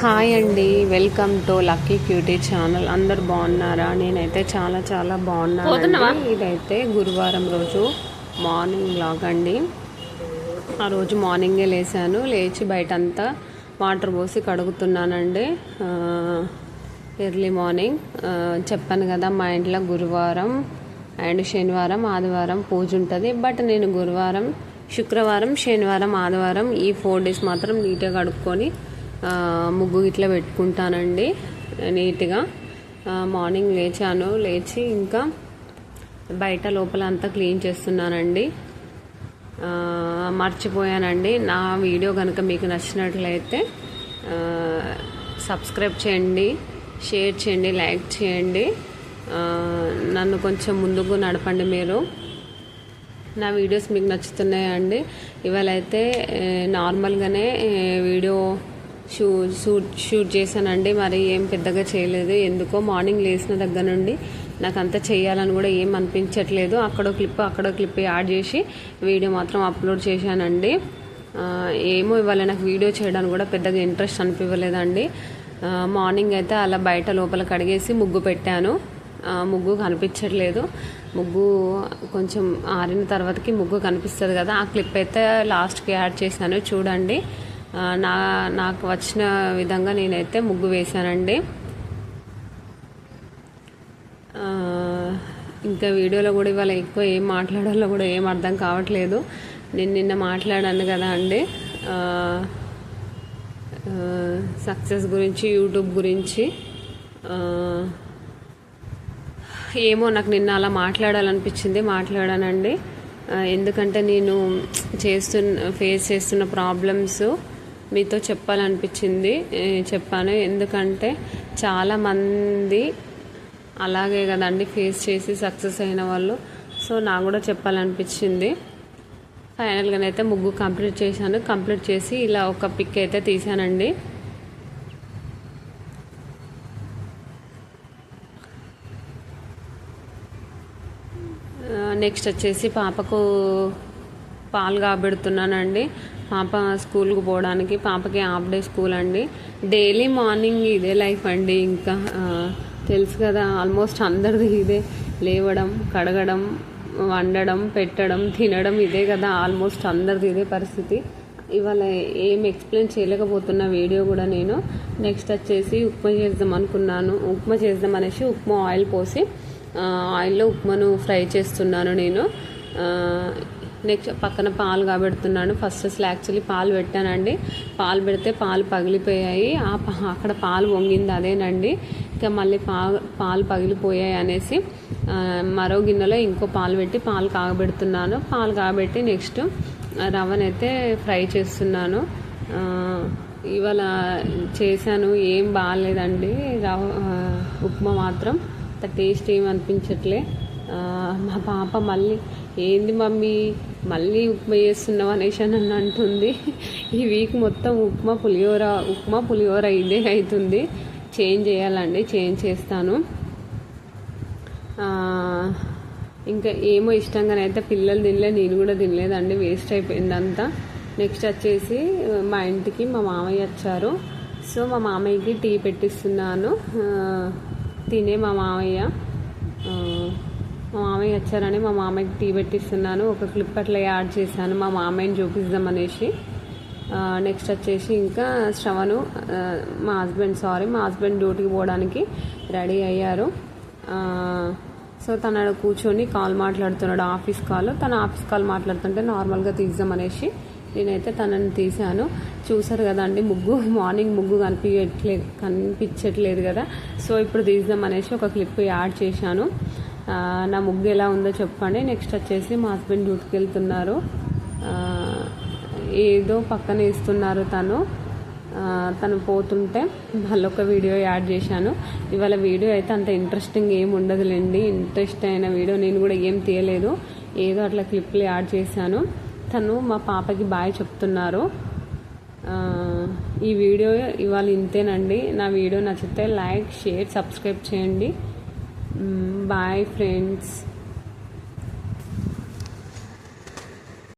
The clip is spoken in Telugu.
హాయ్ అండి, welcome to Lucky Cutie channel. అందరు బాగున్నారా? నేనైతే చాలా చాలా బాగున్నాను. ఇదైతే గురువారం రోజు మార్నింగ్ వ్లాగ్ అండి. ఆ రోజు మార్నింగే లేచి బయటంతా వాటర్ పోసి కడుగుతున్నానండి. ఎర్లీ మార్నింగ్ చెప్పాను కదా, మా ఇంట్లో గురువారం అండ్ శనివారం ఆదివారం పూజ ఉంటుంది. బట్ నేను గురువారం శుక్రవారం శనివారం ఆదివారం ఈ 4 days మాత్రం నీట్గా కడుక్కొని ముగ్గు ఇట్లా పెట్టుకుంటానండి నీట్గా. మార్నింగ్ లేచి ఇంకా బయట లోపల అంతా క్లీన్ చేస్తున్నానండి. మర్చిపోయానండి. నా వీడియో కనుక మీకు నచ్చినట్లయితే సబ్స్క్రైబ్ చేయండి, షేర్ చేయండి, లైక్ చేయండి. నన్ను కొంచెం ముందుకు నడపండి. మీరు నా వీడియోస్ మీకు నచ్చుతున్నాయండి. ఇవాళ అయితే నార్మల్గానే వీడియో షూట్ చేశానండి. మరి ఏం పెద్దగా చేయలేదు. ఎందుకో మార్నింగ్ లేచిన దగ్గర నుండి నాకు అంత చేయాలని కూడా ఏం అనిపించట్లేదు. అక్కడో క్లిప్ యాడ్ చేసి వీడియో మాత్రం అప్లోడ్ చేశానండి. ఏమో ఇవాళ నాకు వీడియో చేయడానికి కూడా పెద్దగా ఇంట్రెస్ట్ అనిపించలేదండి. మార్నింగ్ అయితే అలా బయట లోపల కడిగేసి ముగ్గు పెట్టాను. ముగ్గు కనిపించట్లేదు. ముగ్గు కొంచెం ఆరిన తర్వాతకి ముగ్గు కనిపిస్తుంది కదా, ఆ క్లిప్ అయితే లాస్ట్కి యాడ్ చేశాను, చూడండి. నాకు వచ్చిన విధంగా నేనైతే ముగ్గు వేశానండి. ఇంకా వీడియోలో కూడా ఇవాళ ఎక్కువ ఏం మాట్లాడాలో కూడా ఏం అర్థం కావట్లేదు. నేను నిన్న మాట్లాడాను కదా అండి, సక్సెస్ గురించి, యూట్యూబ్ గురించి. ఏమో నాకు నిన్న అలా మాట్లాడాలనిపించింది, మాట్లాడానండి. ఎందుకంటే నేను ఫేస్ చేస్తున్న ప్రాబ్లమ్స్ మీతో చెప్పాలనిపించింది, చెప్పాను. ఎందుకంటే చాలామంది అలాగే కదండి ఫేస్ చేసి సక్సెస్ అయిన వాళ్ళు. సో నాకు కూడా చెప్పాలనిపించింది. ఫైనల్గానైతే ముగ్గు కంప్లీట్ చేశాను. కంప్లీట్ చేసి ఇలా ఒక పిక్ అయితే తీసానండి. నెక్స్ట్ వచ్చేసి పాపకు పాలు కాబెడుతున్నానండి. పాప స్కూల్కి పోవడానికి. పాపకి హాఫ్ డే స్కూల్ అండి. డైలీ మార్నింగ్ ఇదే లైఫ్ అండి. ఇంకా తెలుసు కదా, ఆల్మోస్ట్ అందరిది ఇదే. లేవడం, కడగడం, వండడం, పెట్టడం, తినడం, ఇదే కదా ఆల్మోస్ట్ అందరిది ఇదే పరిస్థితి. ఇవాళ ఏం ఎక్స్ప్లెయిన్ చేయలేకపోతున్న వీడియో కూడా నేను. నెక్స్ట్ వచ్చేసి ఉప్మా చేద్దాం అనుకున్నాను. ఉప్మా చేద్దాం అనేసి ఉప్మా ఆయిల్ పోసి ఆయిల్లో ఉప్మాను ఫ్రై చేస్తున్నాను నేను. నెక్స్ట్ పక్కన పాలు కాబెడుతున్నాను. ఫస్ట్ అసలు యాక్చువల్లీ పాలు పెట్టానండి. పాలు పెడితే పాలు పగిలిపోయాయి. అక్కడ పాలు వంగింది అదేనండి. ఇంకా మళ్ళీ పాలు పగిలిపోయాయి అనేసి మరో గిన్నెలో ఇంకో పాలు పెట్టి పాలు కాగబెడుతున్నాను. పాలు కాబెట్టి నెక్స్ట్ రవ్వనైతే ఫ్రై చేస్తున్నాను. ఇవాళ చేశాను, ఏం బాగాలేదండి ఉప్మా మాత్రం. టేస్ట్ ఏం అనిపించట్లే. మా పాప మళ్ళీ ఏంది మమ్మీ మళ్ళీ ఉప్మా చేస్తున్నావు అనేసి నన్ను అంటుంది. ఈ వీక్ మొత్తం ఉప్మా పులిహోర ఇదే అవుతుంది. చేంజ్ చేయాలండి, చేంజ్ చేస్తాను. ఇంకా ఏమో ఇష్టంగానైతే పిల్లలు తినలే, నేను కూడా తినలేదండి. వేస్ట్ అయిపోయింది అంతా. నెక్స్ట్ వచ్చేసి మా ఇంటికి మా మామయ్య వచ్చారు. సో మా మామయ్యకి టీ పెట్టిస్తున్నాను. తినే మా మామయ్య వచ్చారని మా మామయ్యకి టీ పెట్టిస్తున్నాను. ఒక క్లిప్ అట్లా యాడ్ చేశాను మా మామయ్యని చూపిద్దాం అనేసి. నెక్స్ట్ వచ్చేసి ఇంకా శ్రవణు మా హస్బెండ్ డ్యూటీకి పోవడానికి రెడీ అయ్యారు. సో తను కూర్చొని కాల్ మాట్లాడుతున్నాడు, ఆఫీస్ కాల్. తన ఆఫీస్ కాల్ మాట్లాడుతుంటే నార్మల్గా తీద్దాం అనేసి నేనైతే తనని తీశాను. చూసారు కదండి, మార్నింగ్ ముగ్గు కనిపించట్లేదు కదా. సో ఇప్పుడు తీద్దాం అనేసి ఒక క్లిప్ యాడ్ చేశాను. నా ముగ్గు ఎలా ఉందో చెప్పండి. నెక్స్ట్ వచ్చేసి మా హస్బెండ్ డ్యూటీకి వెళ్తున్నారు. ఏదో పక్కన ఇస్తున్నారు తను పోతుంటే మళ్ళొక వీడియో యాడ్ చేశాను. ఇవాళ వీడియో అయితే అంత ఇంట్రెస్టింగ్ ఏం ఉండదులేండి. ఇంట్రెస్ట్ అయిన వీడియో నేను కూడా ఏం తీయలేదు, ఏదో అట్లా క్లిప్లు యాడ్ చేశాను. తను మా పాపకి బాయ్ చెప్తున్నారు. ఈ వీడియో ఇవాళ ఇంతేనండి. నా వీడియో నచ్చితే లైక్, షేర్, సబ్స్క్రైబ్ చేయండి. Bye friends.